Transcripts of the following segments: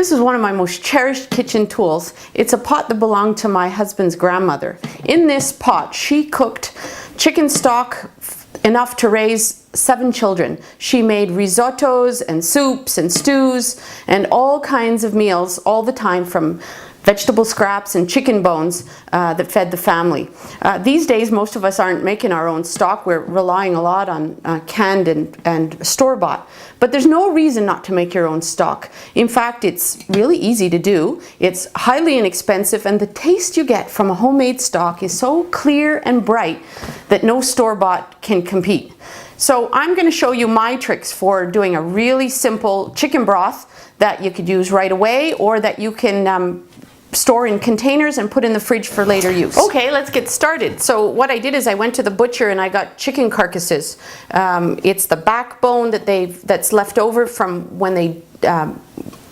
This is one of my most cherished kitchen tools. It's a pot that belonged to my husband's grandmother. In this pot, she cooked chicken stock enough to raise 7 children. She made risottos and soups and stews and all kinds of meals all the time, from vegetable scraps and chicken bones that fed the family. These days, most of us aren't making our own stock. We're relying a lot on canned and store-bought. But there's no reason not to make your own stock. In fact, it's really easy to do. It's highly inexpensive, and the taste you get from a homemade stock is so clear and bright that no store-bought can compete. So I'm going to show you my tricks for doing a really simple chicken broth that you could use right away, or that you can store in containers and put in the fridge for later use. Okay, let's get started. So what I did is I went to the butcher and I got chicken carcasses. It's the backbone that's left over from when they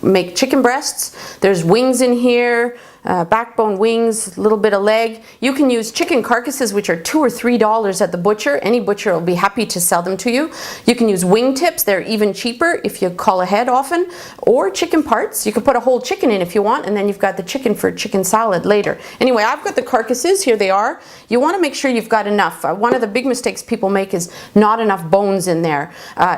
make chicken breasts. There's wings in here, backbone, wings, a little bit of leg. You can use chicken carcasses, which are $2 or $3 at the butcher. Any butcher will be happy to sell them to you. You can use wing tips. They're even cheaper if you call ahead often. Or chicken parts. You can put a whole chicken in if you want, and then you've got the chicken for chicken salad later. Anyway, I've got the carcasses. Here they are. You want to make sure you've got enough. One of the big mistakes people make is not enough bones in there.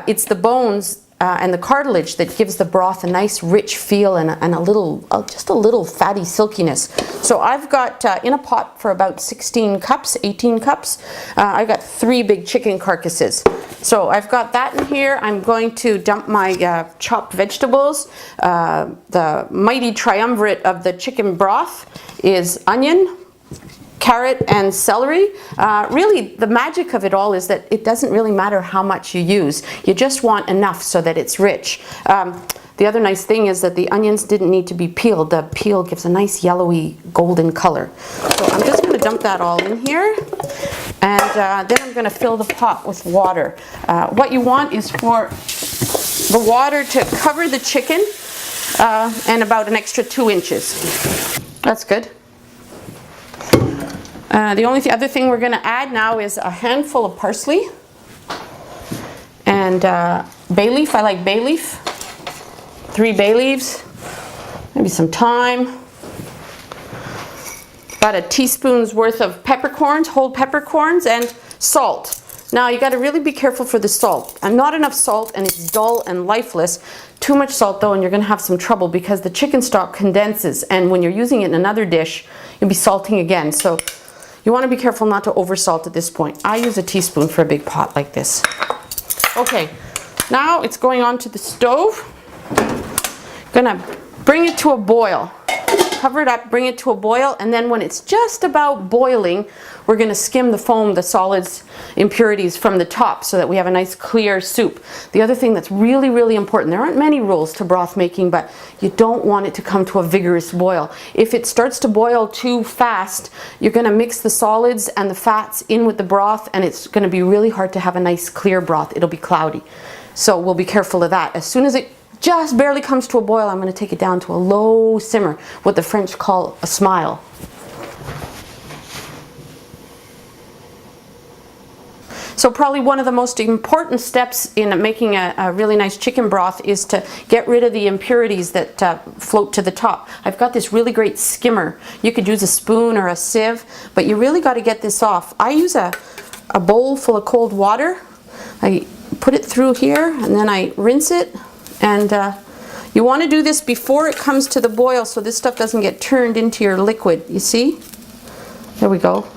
It's the bones and the cartilage that gives the broth a nice rich feel and a little, just a little fatty silkiness. So I've got in a pot for about 16 cups, 18 cups, I've got 3 big chicken carcasses. So I've got that in here. I'm going to dump my chopped vegetables. The mighty triumvirate of the chicken broth is onion, carrot, and celery. Really, the magic of it all is that it doesn't really matter how much you use. You just want enough so that it's rich. The other nice thing is that the onions didn't need to be peeled. The peel gives a nice yellowy golden color. So I'm just going to dump that all in here. And then I'm going to fill the pot with water. What you want is for the water to cover the chicken and about an extra 2 inches. That's good. The only other thing we're going to add now is a handful of parsley and bay leaf. I like bay leaf. 3 bay leaves, maybe some thyme. About a teaspoon's worth of peppercorns, whole peppercorns, and salt. Now you got to really be careful for the salt. Not enough salt, and it's dull and lifeless. Too much salt though, and you're going to have some trouble because the chicken stock condenses, and when you're using it in another dish, you'll be salting again. So you want to be careful not to oversalt at this point. I use a teaspoon for a big pot like this. Okay, now it's going on to the stove. Gonna bring it to a boil. Cover it up, bring it to a boil, and then when it's just about boiling, we're going to skim the foam, the solids, impurities from the top so that we have a nice clear soup. The other thing that's really, really important, there aren't many rules to broth making, but you don't want it to come to a vigorous boil. If it starts to boil too fast, you're going to mix the solids and the fats in with the broth, and it's going to be really hard to have a nice clear broth. It'll be cloudy. So we'll be careful of that. As soon as it just barely comes to a boil, I'm going to take it down to a low simmer, what the French call a smile. So probably one of the most important steps in making a really nice chicken broth is to get rid of the impurities that float to the top. I've got this really great skimmer. You could use a spoon or a sieve, but you really got to get this off. I use a bowl full of cold water. I put it through here and then I rinse it. And you want to do this before it comes to the boil so this stuff doesn't get turned into your liquid. You see? There we go.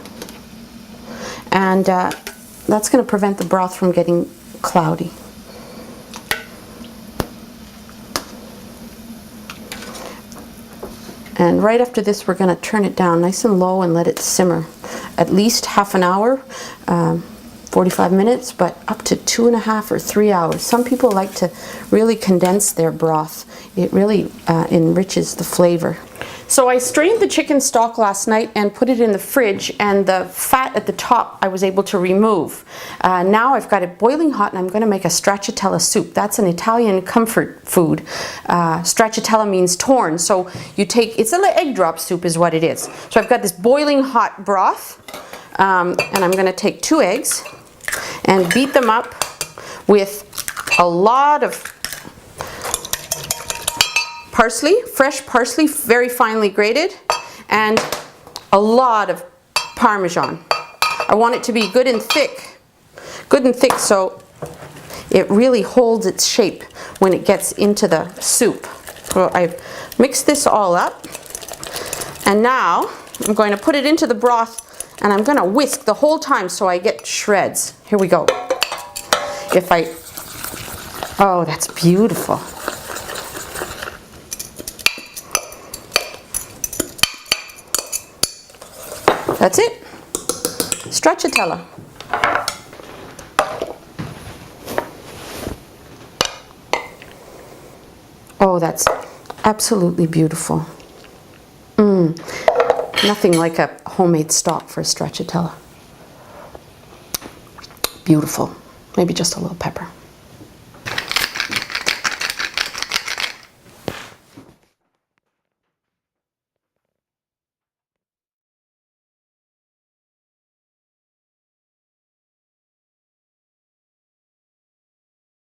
And that's going to prevent the broth from getting cloudy. And right after this, we're going to turn it down nice and low and let it simmer at least half an hour. 45 minutes, but up to 2.5 or 3 hours. Some people like to really condense their broth. It really enriches the flavor. So I strained the chicken stock last night and put it in the fridge, and the fat at the top I was able to remove. Now I've got it boiling hot and I'm going to make a stracciatella soup. That's an Italian comfort food. Stracciatella means torn. So you take, it's an egg drop soup is what it is. So I've got this boiling hot broth, and I'm going to take 2 eggs and beat them up with a lot of parsley, fresh parsley, very finely grated, and a lot of Parmesan. I want it to be good and thick so it really holds its shape when it gets into the soup. So I've mixed this all up, and now I'm going to put it into the broth, and I'm going to whisk the whole time so I get shreds. Here we go. Oh, that's beautiful. That's it. Stracciatella. Oh, that's absolutely beautiful. Nothing like a homemade stock for a stracciatella. Beautiful. Maybe just a little pepper.